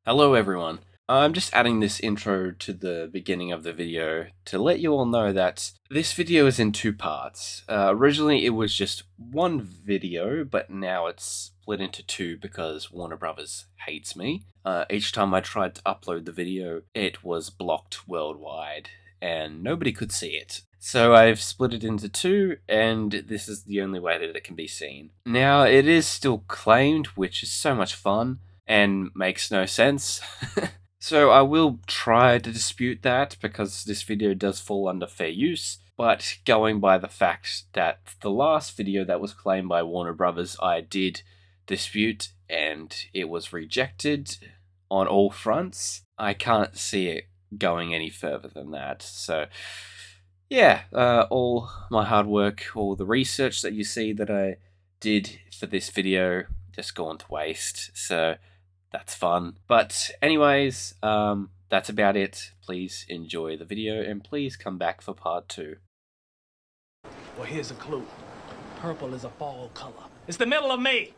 Hello everyone. I'm just adding this intro to the beginning of the video to let you all know that this video is in two parts. Originally it was just one video, but now it's split into two because Warner Brothers hates me. Each time I tried to upload the video, it was blocked worldwide and nobody could see it. So I've split it into two, and this is the only way that it can be seen. Now, it is still claimed, which is so much fun and makes no sense. So I will try to dispute that because this video does fall under fair use, but going by the fact that the last video that was claimed by Warner Brothers I did dispute and it was rejected on all fronts, I can't see it going any further than that. So yeah, all my hard work, all the research that you see that I did for this video just gone to waste. So that's fun. But anyways, that's about it. Please enjoy the video and please come back for part 2. Well, here's a clue. Purple is a fall color. It's the middle of May.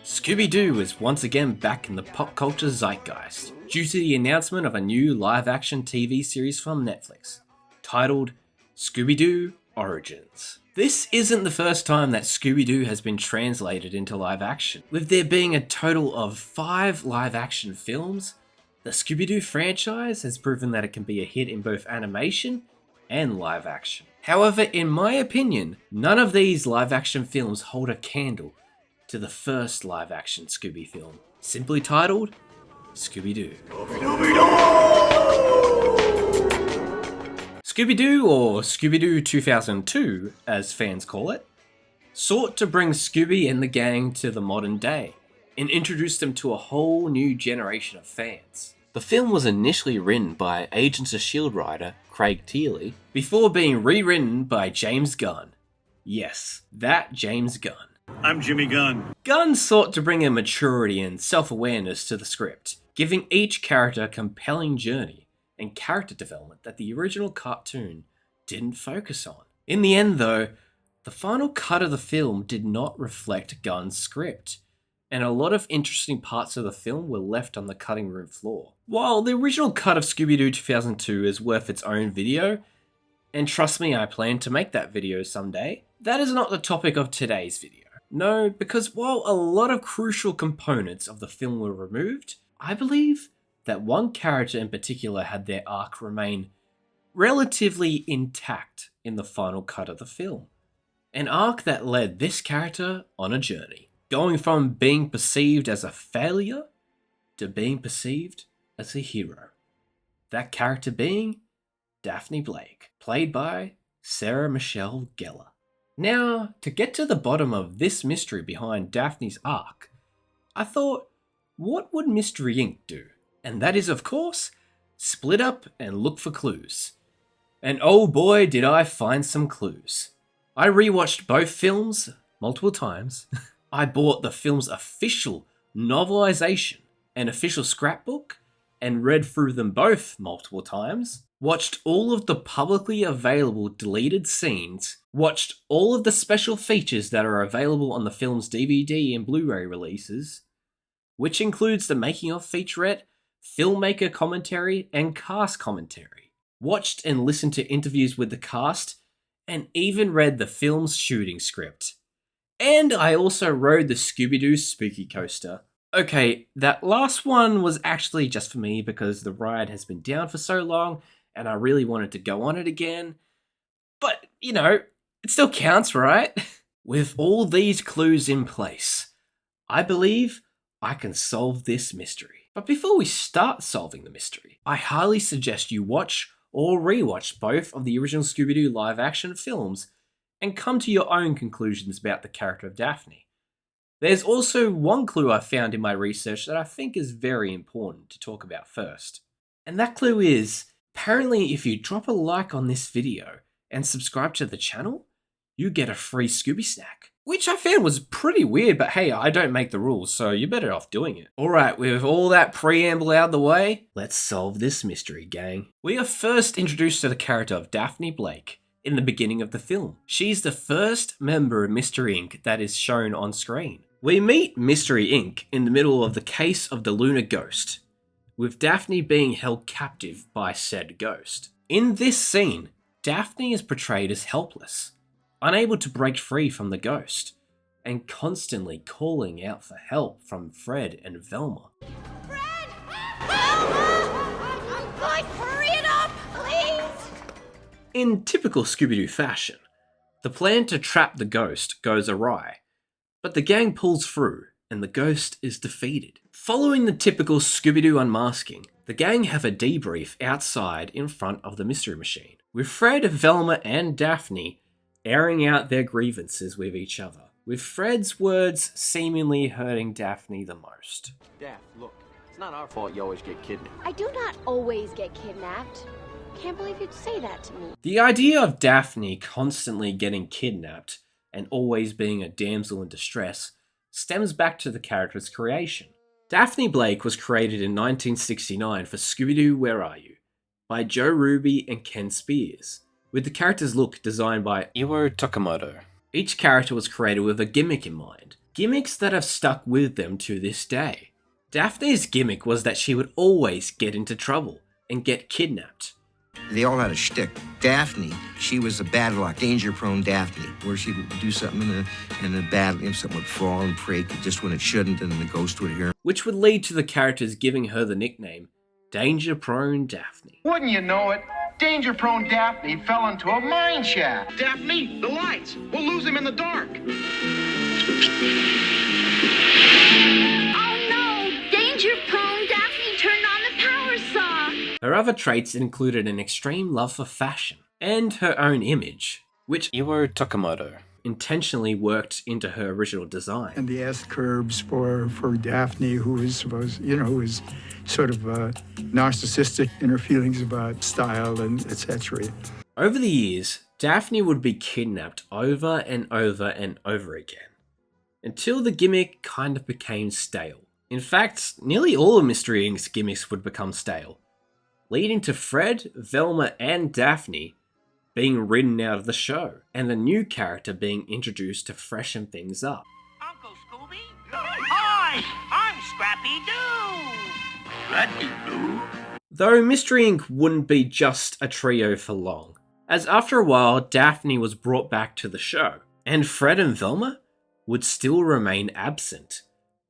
Scooby-Doo is once again back in the pop culture zeitgeist due to the announcement of a new live-action TV series from Netflix, titled Scooby-Doo Origins. This isn't the first time that Scooby-Doo has been translated into live action. With there being a total of 5 live action films, the Scooby-Doo franchise has proven that it can be a hit in both animation and live action. However, in my opinion, none of these live action films hold a candle to the first live action Scooby film, simply titled Scooby-Doo. Scooby-Doo, or Scooby-Doo 2002 as fans call it, sought to bring Scooby and the gang to the modern day and introduce them to a whole new generation of fans. The film was initially written by Agents of S.H.I.E.L.D. writer Craig Tearley before being rewritten by James Gunn. Yes, that James Gunn. I'm Jimmy Gunn. Gunn sought to bring a maturity and self-awareness to the script, giving each character a compelling journey and character development that the original cartoon didn't focus on. In the end though, the final cut of the film did not reflect Gunn's script, and a lot of interesting parts of the film were left on the cutting room floor. While the original cut of Scooby-Doo 2002 is worth its own video, and trust me, I plan to make that video someday, that is not the topic of today's video. No, because while a lot of crucial components of the film were removed, I believe that one character in particular had their arc remain relatively intact in the final cut of the film. An arc that led this character on a journey, going from being perceived as a failure to being perceived as a hero. That character being Daphne Blake, played by Sarah Michelle Gellar. Now, to get to the bottom of this mystery behind Daphne's arc, I thought, what would Mystery Inc. do? And that is, of course, split up and look for clues. And oh boy, did I find some clues. I rewatched both films multiple times. I bought the film's official novelization and official scrapbook and read through them both multiple times. Watched all of the publicly available deleted scenes, watched all of the special features that are available on the film's DVD and Blu-ray releases, which includes the making of featurette, filmmaker commentary, and cast commentary. Watched and listened to interviews with the cast, and even read the film's shooting script. And I also rode the Scooby-Doo Spooky Coaster. Okay, that last one was actually just for me because the ride has been down for so long, and I really wanted to go on it again. But, you know, it still counts, right? With all these clues in place, I believe I can solve this mystery. But before we start solving the mystery, I highly suggest you watch or rewatch both of the original Scooby-Doo live-action films and come to your own conclusions about the character of Daphne. There's also one clue I found in my research that I think is very important to talk about first. And that clue is, apparently if you drop a like on this video and subscribe to the channel, you get a free Scooby snack. Which I found was pretty weird, but hey, I don't make the rules, so you're better off doing it. Alright, with all that preamble out of the way, let's solve this mystery, gang. We are first introduced to the character of Daphne Blake, in the beginning of the film. She's the first member of Mystery Inc. that is shown on screen. We meet Mystery Inc. in the middle of the case of the lunar ghost, with Daphne being held captive by said ghost. In this scene, Daphne is portrayed as helpless, unable to break free from the ghost, and constantly calling out for help from Fred and Velma. Fred! Velma! Like, hurry it up, please! In typical Scooby-Doo fashion, the plan to trap the ghost goes awry, but the gang pulls through and the ghost is defeated. Following the typical Scooby-Doo unmasking, the gang have a debrief outside in front of the Mystery Machine, with Fred, Velma and Daphne airing out their grievances with each other, with Fred's words seemingly hurting Daphne the most. Daph, look, it's not our fault you always get kidnapped. I do not always get kidnapped. Can't believe you'd say that to me. The idea of Daphne constantly getting kidnapped and always being a damsel in distress stems back to the character's creation. Daphne Blake was created in 1969 for Scooby-Doo Where Are You? By Joe Ruby and Ken Spears, with the character's look designed by Iwo Takamoto. Each character was created with a gimmick in mind, gimmicks that have stuck with them to this day. Daphne's gimmick was that she would always get into trouble and get kidnapped. They all had a shtick. Daphne, she was a bad luck, danger-prone Daphne, where she would do something in a bad, something would fall and break just when it shouldn't, and the ghost would hear. Which would lead to the characters giving her the nickname Danger-Prone Daphne. Wouldn't you know it? Danger-prone Daphne fell into a mine shaft. Daphne, the lights! We'll lose him in the dark. Oh no! Danger-prone Daphne turned on the power saw! Her other traits included an extreme love for fashion and her own image, which Iwo Takamoto intentionally worked into her original design. And the S-curves for Daphne, who is supposed, who is sort of narcissistic in her feelings about style and etc. Over the years, Daphne would be kidnapped over and over and over again, until the gimmick kind of became stale. In fact, nearly all of Mystery Inc.'s gimmicks would become stale, leading to Fred, Velma and Daphne being ridden out of the show, and a new character being introduced to freshen things up. Uncle Scooby? Hi, I'm Scrappy-Doo! Scrappy-Doo? Though Mystery Inc. wouldn't be just a trio for long, as after a while Daphne was brought back to the show, and Fred and Velma would still remain absent,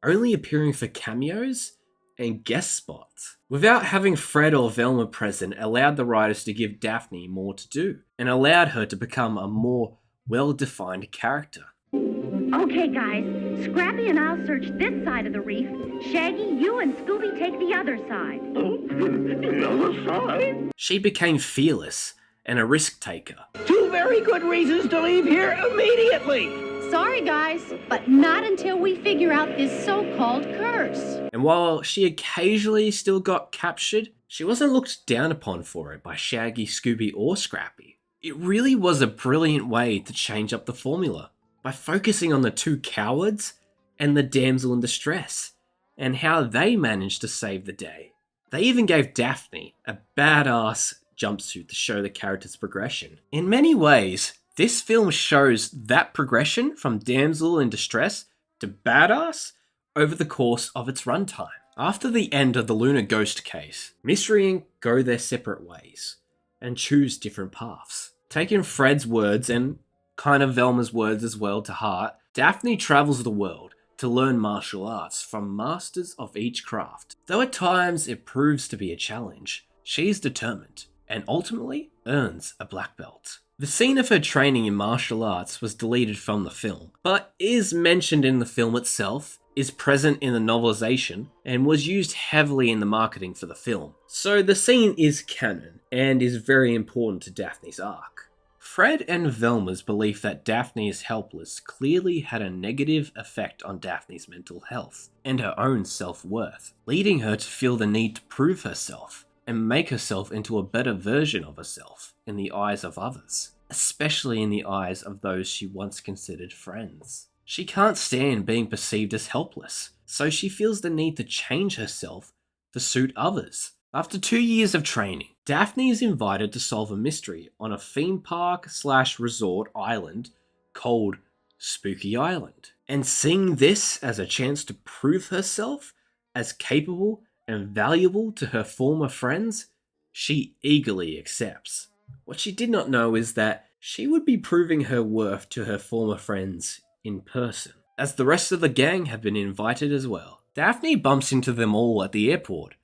only appearing for cameos and guest spots. Without having Fred or Velma present allowed the writers to give Daphne more to do, and allowed her to become a more well-defined character. Okay guys, Scrappy and I'll search this side of the reef. Shaggy, you and Scooby take the other side. The other side? She became fearless and a risk taker. Two very good reasons to leave here immediately! Sorry guys, but not until we figure out this so-called curse. And while she occasionally still got captured, she wasn't looked down upon for it by Shaggy, Scooby or Scrappy. It really was a brilliant way to change up the formula, by focusing on the two cowards and the damsel in distress, and how they managed to save the day. They even gave Daphne a badass jumpsuit to show the character's progression. In many ways, this film shows that progression from damsel in distress to badass over the course of its runtime. After the end of the Lunar Ghost case, Mystery Inc. go their separate ways and choose different paths. Taking Fred's words and kind of Velma's words as well to heart, Daphne travels the world to learn martial arts from masters of each craft. Though at times it proves to be a challenge, she's determined and ultimately earns a black belt. The scene of her training in martial arts was deleted from the film, but is mentioned in the film itself, is present in the novelization, and was used heavily in the marketing for the film. So the scene is canon, and is very important to Daphne's arc. Fred and Velma's belief that Daphne is helpless clearly had a negative effect on Daphne's mental health, and her own self-worth, leading her to feel the need to prove herself, and make herself into a better version of herself in the eyes of others, especially in the eyes of those she once considered friends. She can't stand being perceived as helpless, so she feels the need to change herself to suit others. After 2 years of training, Daphne is invited to solve a mystery on a theme park / resort island called Spooky Island. And seeing this as a chance to prove herself as capable and valuable to her former friends, she eagerly accepts. What she did not know is that she would be proving her worth to her former friends in person, as the rest of the gang have been invited as well. Daphne bumps into them all at the airport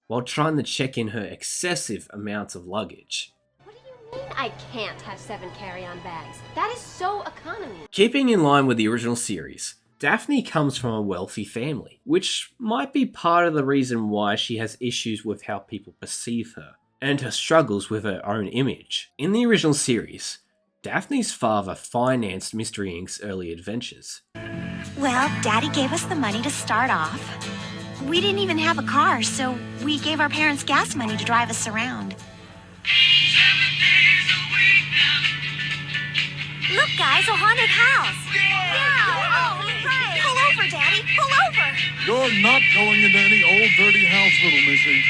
while trying to check in her excessive amounts of luggage. What do you mean I can't have 7 carry-on bags? That is so economy. Keeping in line with the original series, Daphne comes from a wealthy family, which might be part of the reason why she has issues with how people perceive her, and her struggles with her own image. In the original series, Daphne's father financed Mystery Inc.'s early adventures. Well, Daddy gave us the money to start off. We didn't even have a car, so we gave our parents gas money to drive us around. Look, guys, a haunted house. Yeah, oh, right. Pull over, Daddy, pull over. You're not going into any old dirty house, little missy.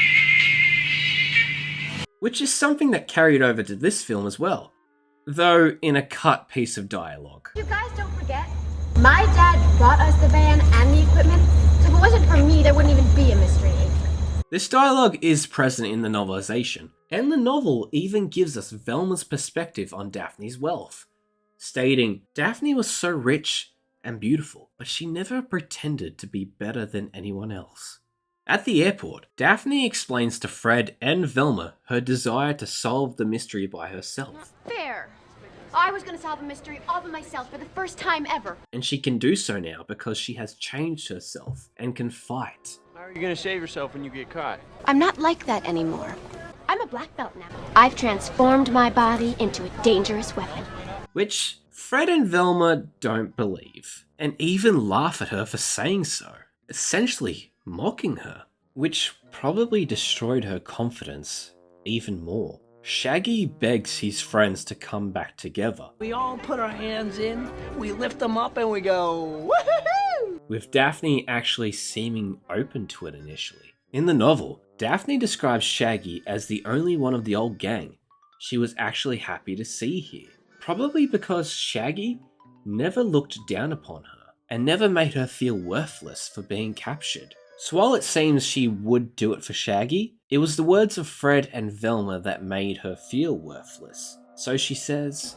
Which is something that carried over to this film as well, though in a cut piece of dialogue. You guys don't forget, my dad bought us the van and the equipment, so if it wasn't for me, there wouldn't even be a Mystery Inc. This dialogue is present in the novelization, and the novel even gives us Velma's perspective on Daphne's wealth, stating, Daphne was so rich and beautiful, but she never pretended to be better than anyone else. At the airport, Daphne explains to Fred and Velma her desire to solve the mystery by herself. Fair. I was gonna solve a mystery all by myself for the first time ever. And she can do so now because she has changed herself and can fight. How are you gonna save yourself when you get caught? I'm not like that anymore. I'm a black belt now. I've transformed my body into a dangerous weapon. Which Fred and Velma don't believe, and even laugh at her for saying so, essentially mocking her, which probably destroyed her confidence even more. Shaggy begs his friends to come back together. We all put our hands in, we lift them up, and we go, woohoo! With Daphne actually seeming open to it initially. In the novel, Daphne describes Shaggy as the only one of the old gang she was actually happy to see here. Probably because Shaggy never looked down upon her and never made her feel worthless for being captured. So while it seems she would do it for Shaggy, it was the words of Fred and Velma that made her feel worthless. So she says,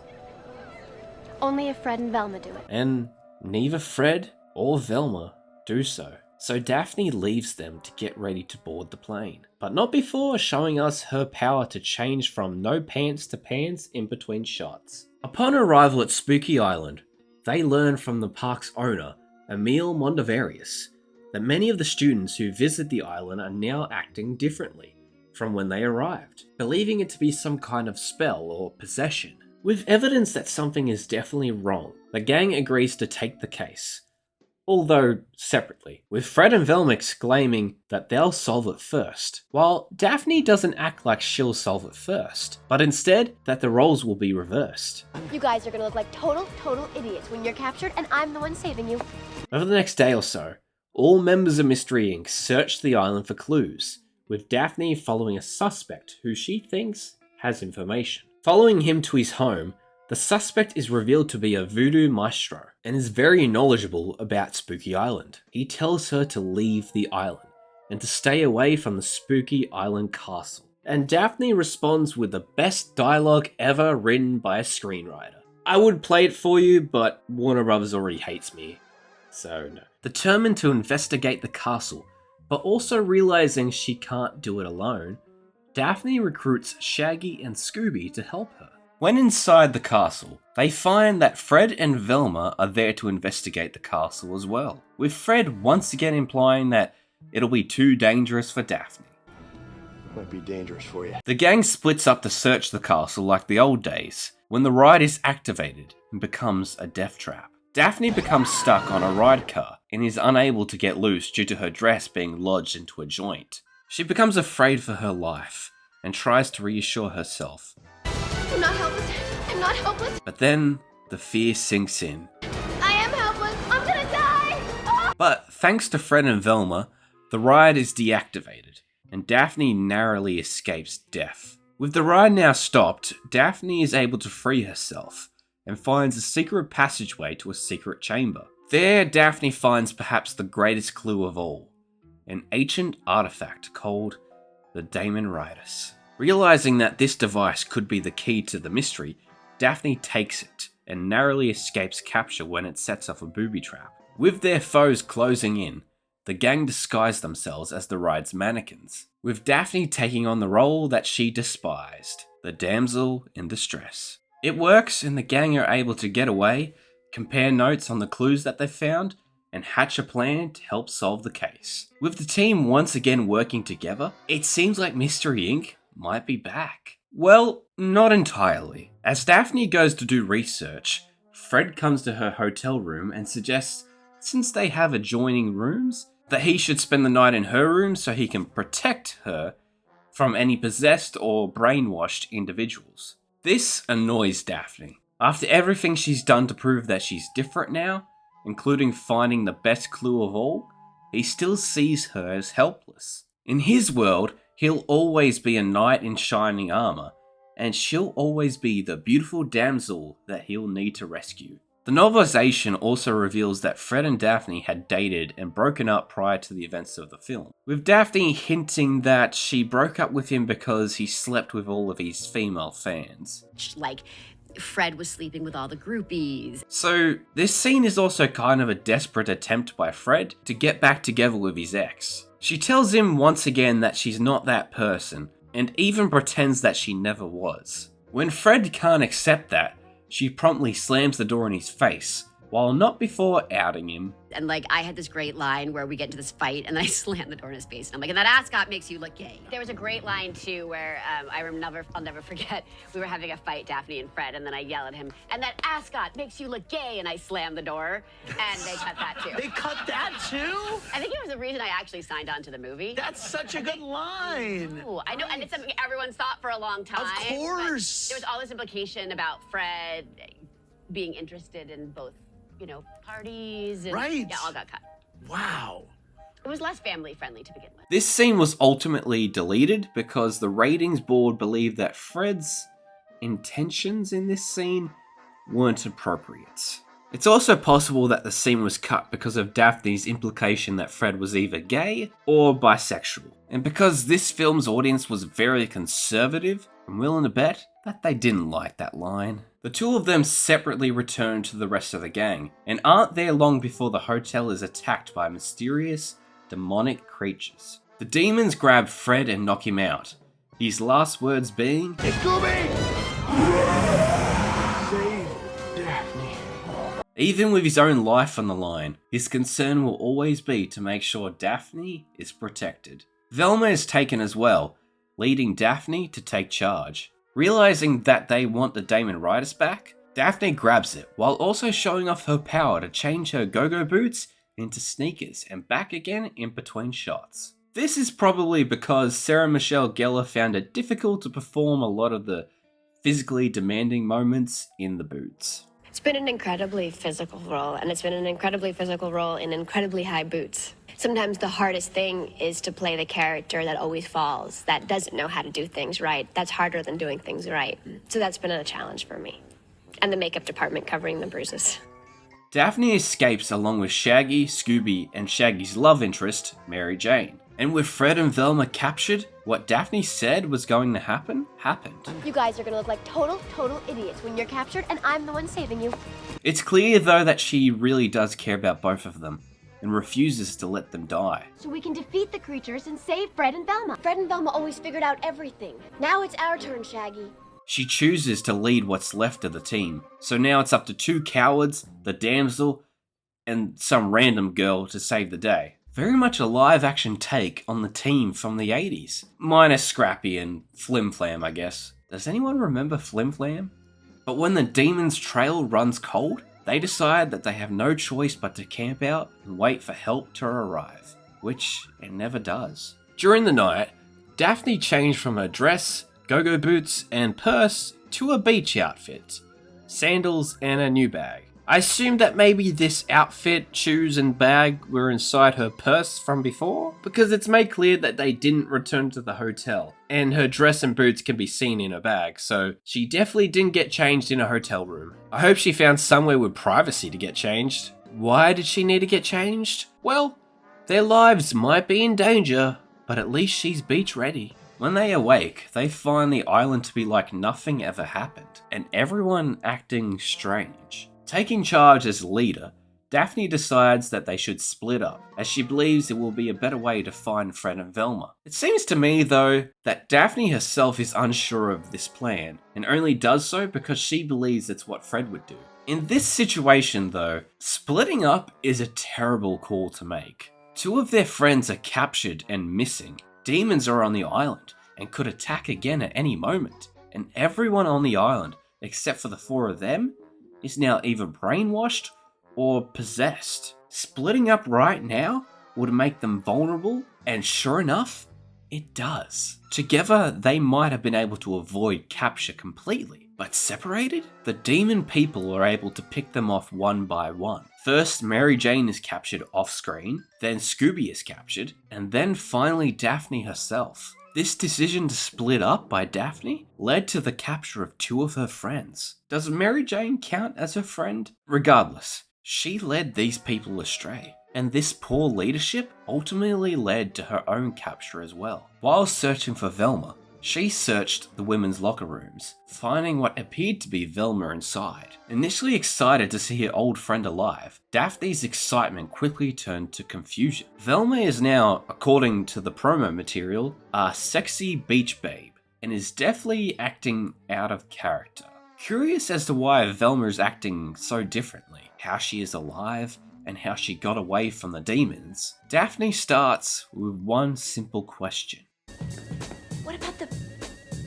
only if Fred and Velma do it. And neither Fred or Velma do so. So Daphne leaves them to get ready to board the plane, but not before showing us her power to change from no pants to pants in between shots. Upon arrival at Spooky Island, they learn from the park's owner, Emil Mondavarius, that many of the students who visit the island are now acting differently from when they arrived, believing it to be some kind of spell or possession. With evidence that something is definitely wrong, the gang agrees to take the case, although separately, with Fred and Velma exclaiming that they'll solve it first, while Daphne doesn't act like she'll solve it first, but instead that the roles will be reversed. You guys are gonna look like total idiots when you're captured and I'm the one saving you. Over the next day or so, all members of Mystery Inc. search the island for clues, with Daphne following a suspect who she thinks has information. Following him to his home, the suspect is revealed to be a voodoo maestro and is very knowledgeable about Spooky Island. He tells her to leave the island and to stay away from the Spooky Island castle. And Daphne responds with the best dialogue ever written by a screenwriter. I would play it for you, but Warner Brothers already hates me, so no. Determined to investigate the castle, but also realizing she can't do it alone, Daphne recruits Shaggy and Scooby to help her. When inside the castle, they find that Fred and Velma are there to investigate the castle as well, with Fred once again implying that it'll be too dangerous for Daphne. Might be dangerous for you. The gang splits up to search the castle like the old days, when the ride is activated and becomes a death trap. Daphne becomes stuck on a ride car and is unable to get loose due to her dress being lodged into a joint. She becomes afraid for her life and tries to reassure herself. I'm not helpless. I'm not helpless. But then the fear sinks in. I am helpless. I'm gonna die. Oh! But thanks to Fred and Velma, the ride is deactivated and Daphne narrowly escapes death. With the ride now stopped, Daphne is able to free herself and finds a secret passageway to a secret chamber. There, Daphne finds perhaps the greatest clue of all, an ancient artifact called the Daemon Riders. Realizing that this device could be the key to the mystery, Daphne takes it and narrowly escapes capture when it sets off a booby trap. With their foes closing in, the gang disguise themselves as the ride's mannequins, with Daphne taking on the role that she despised, the damsel in distress. It works and the gang are able to get away, compare notes on the clues that they've found, and hatch a plan to help solve the case. With the team once again working together, it seems like Mystery Inc. might be back. Well, not entirely. As Daphne goes to do research, Fred comes to her hotel room and suggests, since they have adjoining rooms, that he should spend the night in her room so he can protect her from any possessed or brainwashed individuals. This annoys Daphne. After everything she's done to prove that she's different now, including finding the best clue of all, he still sees her as helpless. In his world, he'll always be a knight in shining armor, and she'll always be the beautiful damsel that he'll need to rescue. The novelization also reveals that Fred and Daphne had dated and broken up prior to the events of the film, with Daphne hinting that she broke up with him because he slept with all of his female fans. Like, Fred was sleeping with all the groupies. So, this scene is also kind of a desperate attempt by Fred to get back together with his ex. She tells him once again that she's not that person, and even pretends that she never was. When Fred can't accept that, she promptly slams the door in his face, while not before outing him. And like, I had this great line where we get into this fight and I slam the door in his face. And I'm like, and that ascot makes you look gay. There was a great line too where I'll never forget, we were having a fight, Daphne and Fred, and then I yell at him, and that ascot makes you look gay, and I slam the door, and they cut that too. They cut that too? I think it was the reason I actually signed on to the movie. That's such a good line. Ooh, I know, and it's something everyone's thought for a long time. Of course. There was all this implication about Fred being interested in both, you know, parties and right. Yeah, all got cut. Wow. It was less family friendly to begin with. This scene was ultimately deleted because the ratings board believed that Fred's intentions in this scene weren't appropriate. It's also possible that the scene was cut because of Daphne's implication that Fred was either gay or bisexual. And because this film's audience was very conservative, I'm willing to bet that they didn't like that line. The two of them separately return to the rest of the gang, and aren't there long before the hotel is attacked by mysterious, demonic creatures. The demons grab Fred and knock him out, his last words being, "Hey, Scooby! Save Daphne." Even with his own life on the line, his concern will always be to make sure Daphne is protected. Velma is taken as well, leading Daphne to take charge. Realizing that they want the Daemon Riders back, Daphne grabs it, while also showing off her power to change her go-go boots into sneakers and back again in between shots. This is probably because Sarah Michelle Gellar found it difficult to perform a lot of the physically demanding moments in the boots. It's been an incredibly physical role, and it's been an incredibly physical role in incredibly high boots. Sometimes the hardest thing is to play the character that always falls, that doesn't know how to do things right. That's harder than doing things right. So that's been a challenge for me. And the makeup department covering the bruises. Daphne escapes along with Shaggy, Scooby, and Shaggy's love interest, Mary Jane. And with Fred and Velma captured, what Daphne said was going to happen, happened. You guys are gonna look like total idiots when you're captured, and I'm the one saving you. It's clear though that she really does care about both of them, and refuses to let them die. So we can defeat the creatures and save Fred and Velma. Fred and Velma always figured out everything. Now it's our turn, Shaggy. She chooses to lead what's left of the team, so now it's up to two cowards, the damsel, and some random girl to save the day. Very much a live-action take on the team from the 80s. Minus Scrappy and Flim Flam, I guess. Does anyone remember Flim Flam? But when the demon's trail runs cold, they decide that they have no choice but to camp out and wait for help to arrive, which it never does. During the night, Daphne changed from her dress, go-go boots, and purse to a beach outfit, sandals, and a new bag. I assumed that maybe this outfit, shoes and bag were inside her purse from before, because it's made clear that they didn't return to the hotel, and her dress and boots can be seen in her bag, so she definitely didn't get changed in a hotel room. I hope she found somewhere with privacy to get changed. Why did she need to get changed? Well, their lives might be in danger, but at least she's beach ready. When they awake, they find the island to be like nothing ever happened, and everyone acting strange. Taking charge as leader, Daphne decides that they should split up, as she believes it will be a better way to find Fred and Velma. It seems to me, though, that Daphne herself is unsure of this plan, and only does so because she believes it's what Fred would do. In this situation, though, splitting up is a terrible call to make. Two of their friends are captured and missing. Demons are on the island, and could attack again at any moment, and everyone on the island, except for the four of them, is now either brainwashed or possessed. Splitting up right now would make them vulnerable, and sure enough, it does. Together, they might have been able to avoid capture completely, but separated, the demon people are able to pick them off one by one. First, Mary Jane is captured off screen, then Scooby is captured, and then finally Daphne herself. This decision to split up by Daphne led to the capture of two of her friends. Does Mary Jane count as her friend? Regardless, she led these people astray, and this poor leadership ultimately led to her own capture as well. While searching for Velma, she searched the women's locker rooms, finding what appeared to be Velma inside. Initially excited to see her old friend alive, Daphne's excitement quickly turned to confusion. Velma is now, according to the promo material, a sexy beach babe, and is definitely acting out of character. Curious as to why Velma is acting so differently, how she is alive, and how she got away from the demons, Daphne starts with one simple question. What about the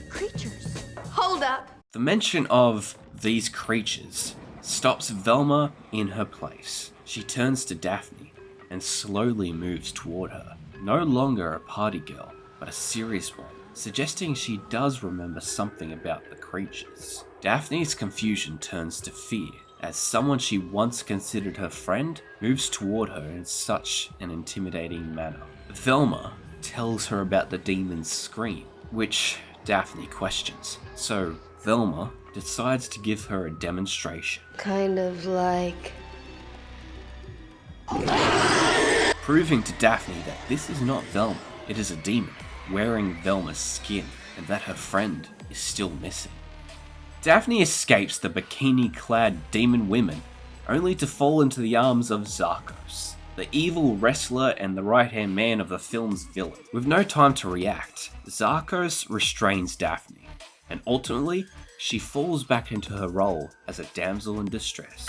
creatures? Hold up. The mention of these creatures stops Velma in her place. She turns to Daphne and slowly moves toward her. No longer a party girl, but a serious one, suggesting she does remember something about the creatures. Daphne's confusion turns to fear as someone she once considered her friend moves toward her in such an intimidating manner. Velma tells her about the demon's scream, which Daphne questions. So Velma decides to give her a demonstration. Kind of like... Proving to Daphne that this is not Velma, it is a demon wearing Velma's skin, and that her friend is still missing. Daphne escapes the bikini-clad demon women, only to fall into the arms of Zarkos, the evil wrestler and the right-hand man of the film's villain. With no time to react, Zarkos restrains Daphne, and ultimately, she falls back into her role as a damsel in distress.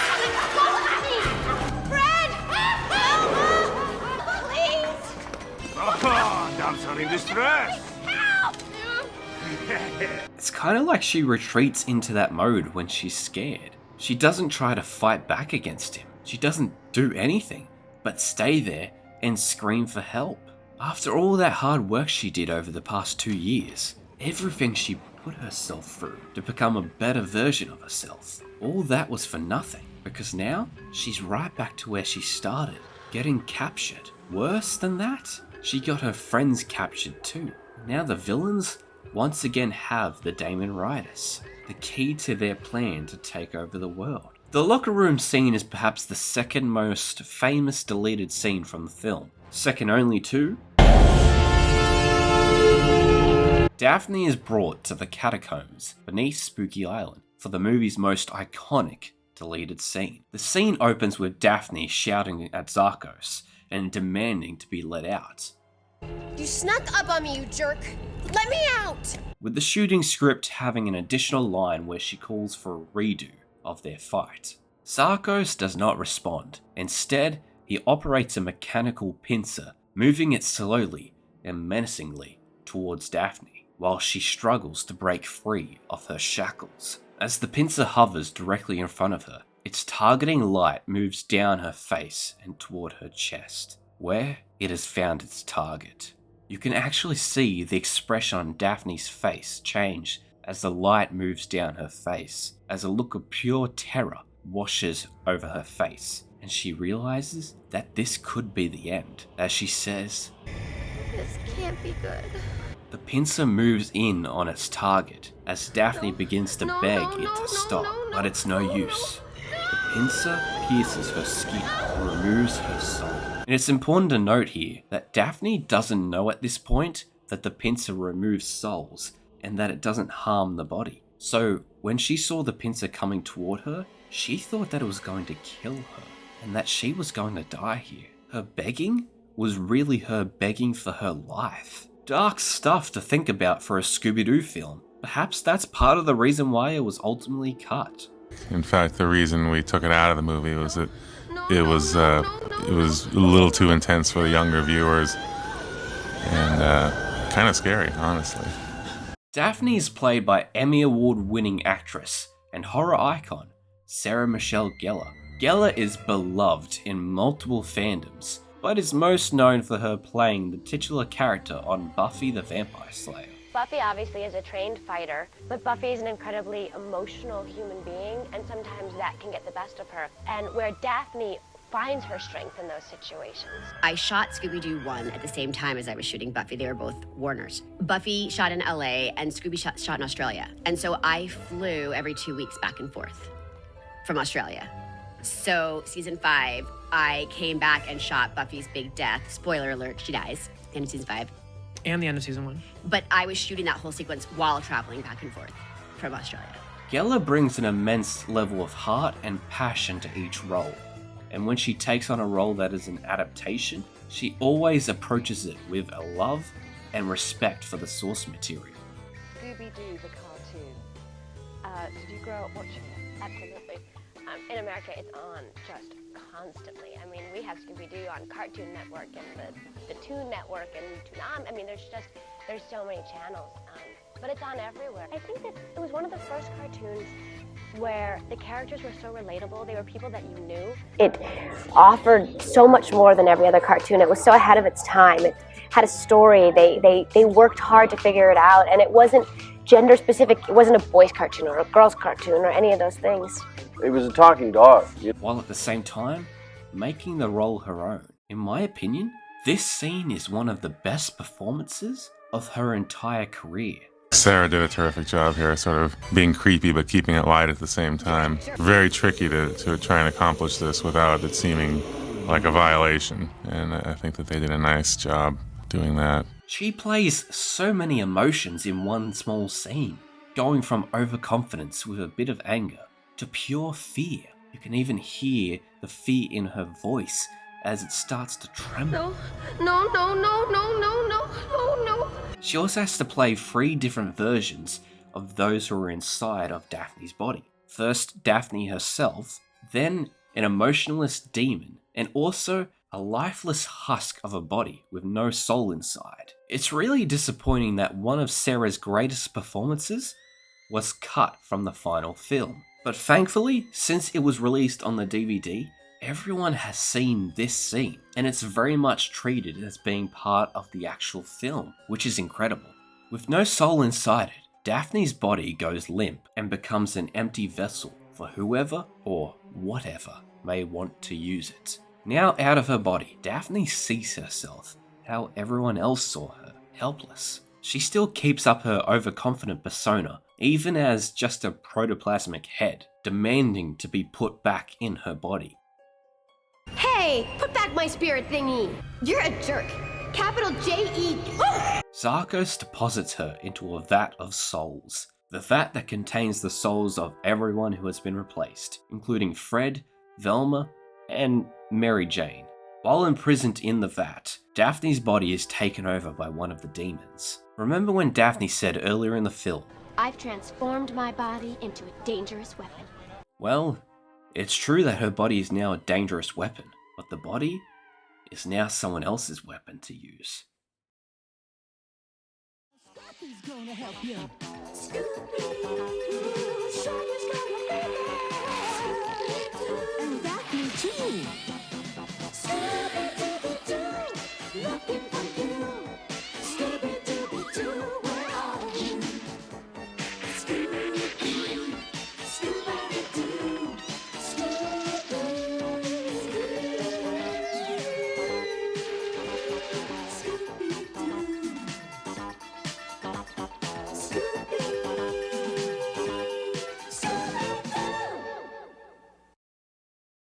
Oh, damsel in distress! It's kind of like she retreats into that mode when she's scared. She doesn't try to fight back against him. She doesn't do anything but stay there and scream for help. After all that hard work she did over the past 2 years, everything she put herself through to become a better version of herself, all that was for nothing, because now she's right back to where she started, getting captured. Worse than that, she got her friends captured too. Now the villains once again have the Damon Riders, the key to their plan to take over the world. The locker room scene is perhaps the second most famous deleted scene from the film, second only to... Daphne is brought to the catacombs beneath Spooky Island for the movie's most iconic deleted scene. The scene opens with Daphne shouting at Zarkos and demanding to be let out. You snuck up on me, you jerk. Let me out! With the shooting script having an additional line where she calls for a redo of their fight. Zarkos does not respond. Instead, he operates a mechanical pincer, moving it slowly and menacingly towards Daphne, while she struggles to break free of her shackles. As the pincer hovers directly in front of her, its targeting light moves down her face and toward her chest, where it has found its target. You can actually see the expression on Daphne's face change as the light moves down her face, as a look of pure terror washes over her face, and she realizes that this could be the end. As she says, This can't be good. the pincer moves in on its target as Daphne begins to beg it to stop, but it's no use. The pincer pierces her skin and removes her soul. And it's important to note here that Daphne doesn't know at this point that the pincer removes souls and that it doesn't harm the body. So when she saw the pincer coming toward her, she thought that it was going to kill her and that she was going to die here. Her begging was really her begging for her life. Dark stuff to think about for a Scooby-Doo film. Perhaps that's part of the reason why it was ultimately cut. In fact, the reason we took it out of the movie was that it was a little too intense for the younger viewers and kind of scary, honestly. Daphne is played by Emmy Award-winning actress and horror icon Sarah Michelle Gellar. Gellar is beloved in multiple fandoms, but is most known for her playing the titular character on Buffy the Vampire Slayer. Buffy obviously is a trained fighter, but Buffy is an incredibly emotional human being, and sometimes that can get the best of her. And where Daphne finds her strength in those situations. I shot Scooby-Doo 1 at the same time as I was shooting Buffy. They were both Warners. Buffy shot in LA and Scooby shot in Australia. And so I flew every 2 weeks back and forth from Australia. So season 5, I came back and shot Buffy's big death. Spoiler alert, she dies. End of season 5. And the end of season 1. But I was shooting that whole sequence while traveling back and forth from Australia. Gellar brings an immense level of heart and passion to each role. And when she takes on a role that is an adaptation, she always approaches it with a love and respect for the source material. Scooby-Doo, the cartoon. Did you grow up watching it? Absolutely. In America, it's on just constantly. I mean, we have Scooby-Doo on Cartoon Network and the Toon Network and Toonam. I mean, there's so many channels, but it's on everywhere. I think that it was one of the first cartoons where the characters were so relatable. They were people that you knew. It offered so much more than every other cartoon. It was so ahead of its time. It had a story. They worked hard to figure it out, and it wasn't gender specific. It wasn't a boys cartoon or a girls cartoon or any of those things. It was a talking dog. While at the same time, making the role her own. In my opinion, this scene is one of the best performances of her entire career. Sarah did a terrific job here, sort of being creepy but keeping it light at the same time. Very tricky to try and accomplish this without it seeming like a violation, and I think that they did a nice job doing that. She plays so many emotions in one small scene, going from overconfidence with a bit of anger to pure fear. You can even hear the fear in her voice as it starts to tremble. No. She also has to play 3 different versions of those who are inside of Daphne's body. First, Daphne herself, then an emotionless demon, and also a lifeless husk of a body with no soul inside. It's really disappointing that one of Sarah's greatest performances was cut from the final film. But thankfully, since it was released on the DVD, everyone has seen this scene, and it's very much treated as being part of the actual film, which is incredible. With no soul inside it, Daphne's body goes limp and becomes an empty vessel for whoever or whatever may want to use it. Now out of her body, Daphne sees herself how everyone else saw her, helpless. She still keeps up her overconfident persona, even as just a protoplasmic head, demanding to be put back in her body. Hey, put back my spirit thingy. You're a jerk. Capital J-E. Zarkos deposits her into a vat of souls. The vat that contains the souls of everyone who has been replaced, including Fred, Velma, and Mary Jane. While imprisoned in the vat, Daphne's body is taken over by one of the demons. Remember when Daphne said earlier in the film, I've transformed my body into a dangerous weapon. Well, it's true that her body is now a dangerous weapon, but the body is now someone else's weapon to use. Scrappy's gonna help you. Scooby-Doo Show is gonna help you. And Daphne too.